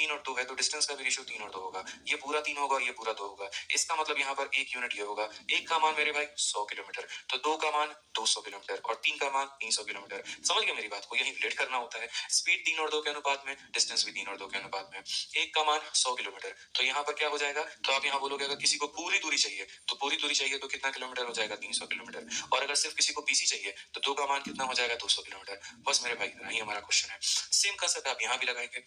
3 और 2 है तो डिस्टेंस का भी रेशियो 3 और 2 होगा। ये पूरा 3 होगा और ये पूरा 2 होगा। इसका मतलब यहाँ पर 1 यूनिट ये होगा। 1 का मान मेरे भाई 100 किलोमीटर, तो 2 का मान 200 किलोमीटर और 3 का मान 300 किलोमीटर। समझ गए मेरी बात को? यही रिलेट करना होता है। स्पीड 3 और 2 के अनुपात में, डिस्टेंस भी 3 और 2 के अनुपात में। 1 का मान 100 किलोमीटर, तो यहाँ पर क्या हो जाएगा? तो आप यहाँ बोलोगे अगर किसी को पूरी दूरी चाहिए तो पूरी दूरी चाहिए तो कितना किलोमीटर हो जाएगा? 300 किलोमीटर। और अगर सिर्फ किसी को बीसी चाहिए तो 2 का मान कितना हो जाएगा? 200 किलोमीटर। बस मेरे भाई इतना ही हमारा क्वेश्चन है। सेम कंसेप्ट आप यहाँ भी लगाएंगे,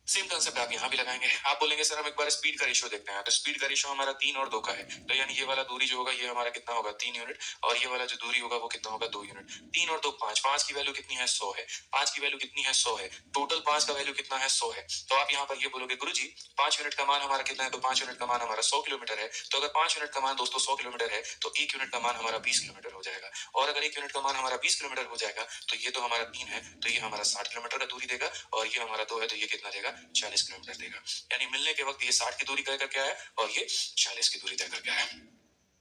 सेम कंसेप्ट आप यहाँ भी लगाएंगे। आप बोलेंगे सर हम एक बार स्पीड का रेशियो देखते हैं, तो स्पीड का रेशियो हमारा 3 और 2 का है, तो यानी ये वाला दूरी जो होगा ये हमारा कितना होगा? 3 यूनिट, और ये वाला जो दूरी होगा वो कितना होगा? 2 यूनिट। 3 और 2 5, 5 की वैल्यू कितनी है? 100 है। 5 की वैल्यू कितनी है? 100 है। टोटल 5 का वैल्यू कितना है? 100 है। तो आप यहाँ पर ये बोलोगे गुरुजी 5 यूनिट का मान हमारा कितना है? तो 5 यूनिट का मान हमारा 100 किलोमीटर है। तो अगर 5 यूनिट का मान दोस्तों 100 किलोमीटर है तो 1 यूनिट का मान हमारा 20 किलोमीटर हो जाएगा। और अगर 1 यूनिट का मान हमारा 20 किलोमीटर हो जाएगा तो ये तो हमारा 3 है, तो ये हमारा 60 किलोमीटर का दूरी देगा, और ये हमारा 2 है तो ये कितना देगा? 40 किलोमीटर देगा। यानी मिलने के वक्त ये 60 की दूरी तय करके आया और ये 40 की दूरी तय करके आया।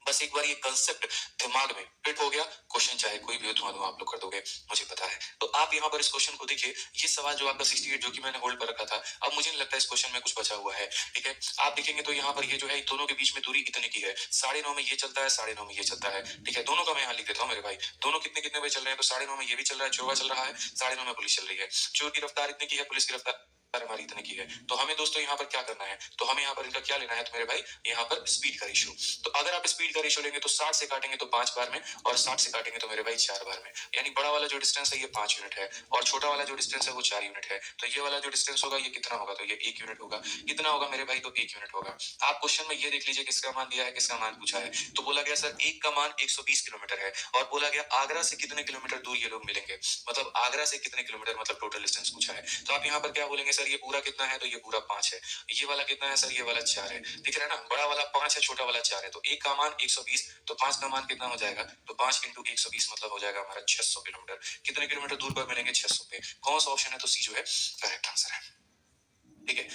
बस एक बार ये कंसेप्ट दिमाग में फिट हो गया, क्वेश्चन चाहे कोई भी हो तो आप लोग कर दोगे, मुझे पता है। तो आप यहाँ पर इस क्वेश्चन को देखिए, ये सवाल जो आपका 68 जो कि मैंने होल्ड पर रखा था, अब मुझे नहीं लगता इस क्वेश्चन में कुछ बचा हुआ है। ठीक है, आप देखेंगे तो यहाँ पर ये जो है दोनों के बीच में दूरी इतने की है, 9:30 में ये चलता है, 9:30 में ये चलता है। ठीक है, दोनों का मैं यहाँ लिख देता हूँ मेरे भाई, दोनों कितने कितने बजे चल रहे हैं? तो 9:30 में ये भी चल रहा है, चोर चल रहा है, 9:30 में पुलिस चल रही है। चोर की रफ्तार इतने की है, पुलिस की रफ्तार हमारी इतने की है। तो हमें दोस्तों यहाँ पर क्या करना है? तो हमें यहाँ पर इनका क्या लेना है? तो मेरे भाई यहाँ पर स्पीड का रेशियो। तो अगर आप स्पीड का रेशियो लेंगे तो 60 से काटेंगे तो 5 बार में, और 60 से काटेंगे तो मेरे भाई 4 बार में। यानी बड़ा वाला जो डिस्टेंस है ये 5 यूनिट है, और छोटा वाला जो डिस्टेंस है वो 4 यूनिट है। तो ये वाला जो डिस्टेंस होगा ये कितना होगा? तो ये 1 यूनिट होगा। कितना होगा मेरे भाई? तो 1 यूनिट होगा। आप क्वेश्चन में ये देख लीजिए किसका मान दिया है, किसका मान पूछा है। तो बोला गया सर 1 का मान 120 किलोमीटर है, और बोला गया आगरा से कितने किलोमीटर दूर ये लोग मिलेंगे, मतलब आगरा से कितने किलोमीटर, मतलब टोटल डिस्टेंस पूछा है। तो आप यहाँ पर क्या बोलेंगे? सर ये पूरा कितना है? तो ये पूरा 5 है। ये वाला कितना है? सर ये वाला 4 है। दिख रहा है ना, बड़ा वाला 5 है, छोटा वाला 4 है। तो 1 का मान 120, तो 5 का मान कितना हो जाएगा? तो 5 इंटू 120 मतलब हो जाएगा हमारा 600 किलोमीटर। कितने किलोमीटर दूर पर मिलेंगे? 600 पे। कौन सा ऑप्शन है? तो सी जो है करेक्ट आंसर है। ठीक है,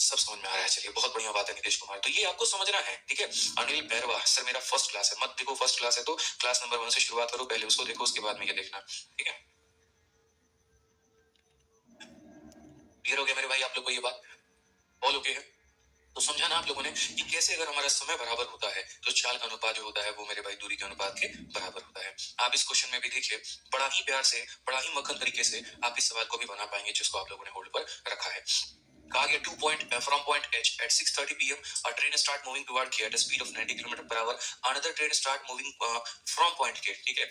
सब समझ में आ रहा है। चलिए बहुत बढ़िया बात है नीतीश कुमार, तो ये आपको समझना है। ठीक है, अनिल बैरवा सर मेरा फर्स्ट क्लास है, मत देखो फर्स्ट क्लास है तो क्लास नंबर 1 से शुरुआत करो, पहले उसको देखो उसके बाद में ये देखना। ठीक है, क्लियर हो गया मेरे भाई आप लोग को ये बात? ऑल ओके है? तो समझा ना आप लोगों ने कि कैसे अगर हमारा समय बराबर होता है तो चाल का अनुपात जो होता है वो मेरे भाई दूरी के अनुपात के बराबर होता है। आप इस क्वेश्चन में भी देखिए, बड़ा ही प्यार से, बड़ा ही मक्खन तरीके से आप इस सवाल को भी बना पाएंगे जिसको आप लोगों ने होल्ड पर रखा है। कहा गया from point H at 6:30 p.m. a train start moving toward K at a speed of 90 km per hour. Another train start moving from point K. ठीक है,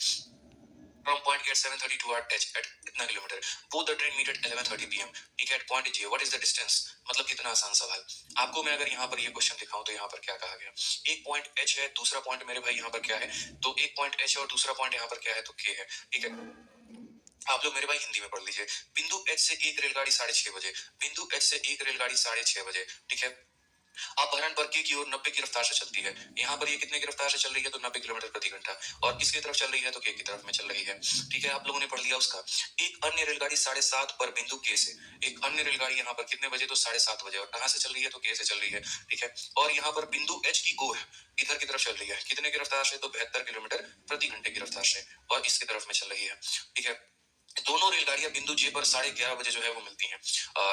from point K at 7:30 toward H at कितना kilometre? Both the train meet at 11:30 p.m. ठीक है, at point J what is the distance? मतलब कितना आसान सवाल। आपको मैं अगर यहाँ पर ये क्वेश्चन दिखाऊं तो यहाँ पर क्या कहा गया? एक पॉइंट H है, दूसरा पॉइंट मेरे भाई यहाँ पर क्या है? तो एक पॉइंट H है और दूसरा पॉइंट यहाँ पर क्या है? तो K है। ठीक है, आप लोग मेरे भाई हिंदी में पढ़ लीजिए। बिंदु H से एक रेलगाड़ी 6:30 बजे, बिंदु H से एक रेलगाड़ी 6:30 बजे। ठीक है, अपहरण पर की ओर 90 की रफ्तार से चलती है। यहाँ पर ये कितने की रफ्तार से चल रही है? तो 90 किलोमीटर प्रति घंटा। और किसकी तरफ चल रही है? तो के की तरफ में चल रही है। ठीक है, आप लोगों ने पढ़ लिया उसका। एक अन्य रेलगाड़ी 7:30 पर बिंदु के से, एक अन्य रेलगाड़ी यहाँ पर कितने बजे? तो 7:30 बजे, और कहाँ से चल रही है? तो के से चल रही है। ठीक है, और यहाँ पर बिंदु एच की ओर इधर की तरफ चल रही है, कितने की रफ्तार से? तो 72 किलोमीटर प्रति घंटे की रफ्तार से, और इसकी तरफ में चल रही है। ठीक है, दोनों रेलगाड़ियां बिंदु जे पर 11:30 बजे जो है वो मिलती हैं।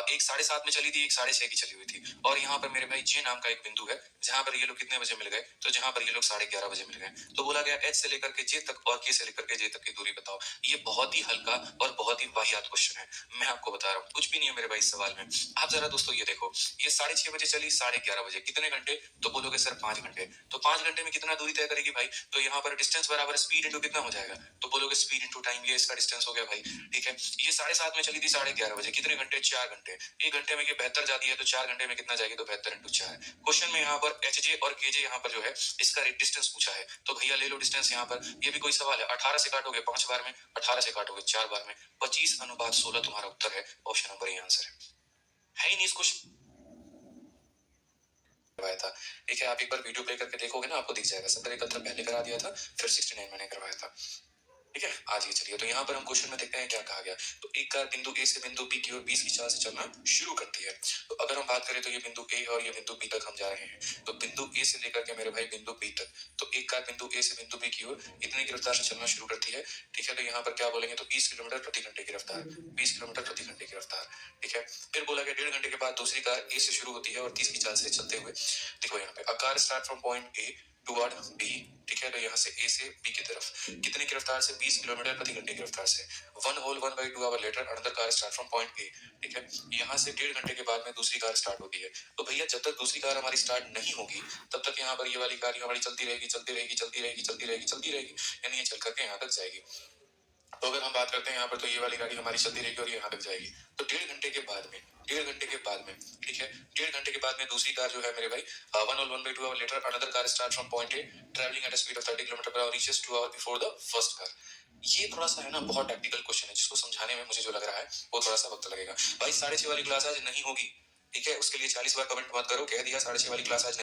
एक 7:30 में चली थी, एक 6:30 की चली हुई थी। और यहाँ पर मेरे भाई जे नाम का एक बिंदु है जहां पर ये लोग कितने बजे मिल गए? तो जहां पर ये लोग 11:30 बजे मिल गए। तो बोला गया एच से लेकर के जे तक और के से लेकर के जे तक की दूरी बताओ। ये बहुत ही हल्का और बहुत ही वाहियात क्वेश्चन है, मैं आपको बता रहा हूँ, कुछ भी नहीं है मेरे भाई इस सवाल में। आप जरा दोस्तों ये देखो, ये 6:30 बजे चली, 11:30 बजे, कितने घंटे? तो बोलोगे सर 5 घंटे। तो 5 घंटे में कितना दूरी तय करेगी भाई? तो यहाँ पर डिस्टेंस बराबर स्पीड इंटू कितना हो जाएगा? तो बोलोगे स्पीड इंटू टाइम, ये इसका डिस्टेंस हो गया भाई। ठीक है, ये 7:30 में चली थी, 11:30 बजे, कितने घंटे? 4 घंटे। एक घंटे में ये 72 जाती है, तो 4 घंटे में कितना जाएगी? तो 72 इंटू 4। क्वेश्चन में यहाँ पर एच जे और के जे यहाँ पर जो है इसका डिस्टेंस पूछा है, तो भैया ले लो डिस्टेंस। यहाँ पर ये भी कोई सवाल है? 18 से काटोगे 5 बार में, 18 से काटोगे 4 बार में, 25:16 तुम्हारा उत्तर है। ऑप्शन नंबर ये आंसर है ही नहीं इसको करवाया था। ठीक है, आप एक बार वीडियो प्ले करके देखोगे ना, आपको दिख जाएगा। 70 71 पहले करा दिया था, फिर 69 मैंने करवाया था। ठीक है, आज ये चलिए तो यहाँ पर हम क्वेश्चन में देखते हैं क्या कहा गया। तो एक कार बिंदु ए से बिंदु बी की ओर 20 की चाल से चलना शुरू करती है। तो अगर हम बात करें तो ये बिंदु ए और ये बिंदु बी तक हम जा रहे हैं। तो बिंदु ए से लेकर के मेरे भाई बिंदु बी तक, तो एक कार बिंदु ए से बिंदु बी की ओर इतने की रफ्तार से चलना शुरू करती है। ठीक है, तो यहाँ पर क्या बोलेंगे, तो 20 किलोमीटर प्रति घंटे की रफ्तार, 20 किलोमीटर प्रति घंटे की रफ्तार। ठीक है, फिर बोला गया 1.5 घंटे के बाद दूसरी कार ए से शुरू होती है और 30 की चाल से चलते हुए, देखो यहाँ पे a car start from point A toward B. ठीक है, तो यहाँ से ए से बी की तरफ कितने की रफ्तार से, 20 किलोमीटर प्रति घंटे की रफ्तार से। 1/2 hour later another car start from point ए। ठीक है, यहाँ से 1.5 घंटे के बाद में दूसरी कार स्टार्ट होती है। तो भैया जब तक दूसरी कार हमारी स्टार्ट नहीं होगी तब तक यहाँ पर ये वाली कार हमारी चलती रहेगी, चलती रहेगी, चलती रहेगी, चलती रहेगी, चलती रहेगी, यानी ये चल करके यहाँ तक जाएगी। तो अगर हम बात करते हैं यहाँ पर, तो ये वाली गाड़ी हमारी चलती रहेगी और ये यहाँ तक जाएगी। तो 1.5 घंटे के बाद में, 1.5 घंटे के बाद में, ठीक है, 1.5 घंटे के बाद में दूसरी कार जो है मेरे भाई 1/2 hour later another car start from point A travelling at speed of 30 kilometre per hour reaches 2 hour before the first car. ये थोड़ा सा है ना बहुत टेक्निकल क्वेश्चन है, जिसको समझाने में मुझे जो लग रहा है वो थोड़ा सा वक्त लगेगा। भाई 6:30 वाली क्लास आज नहीं होगी, ठीक है, उसके लिए 40 बार कमेंट मत करो, कह दिया 6:30 वाली क्लास आज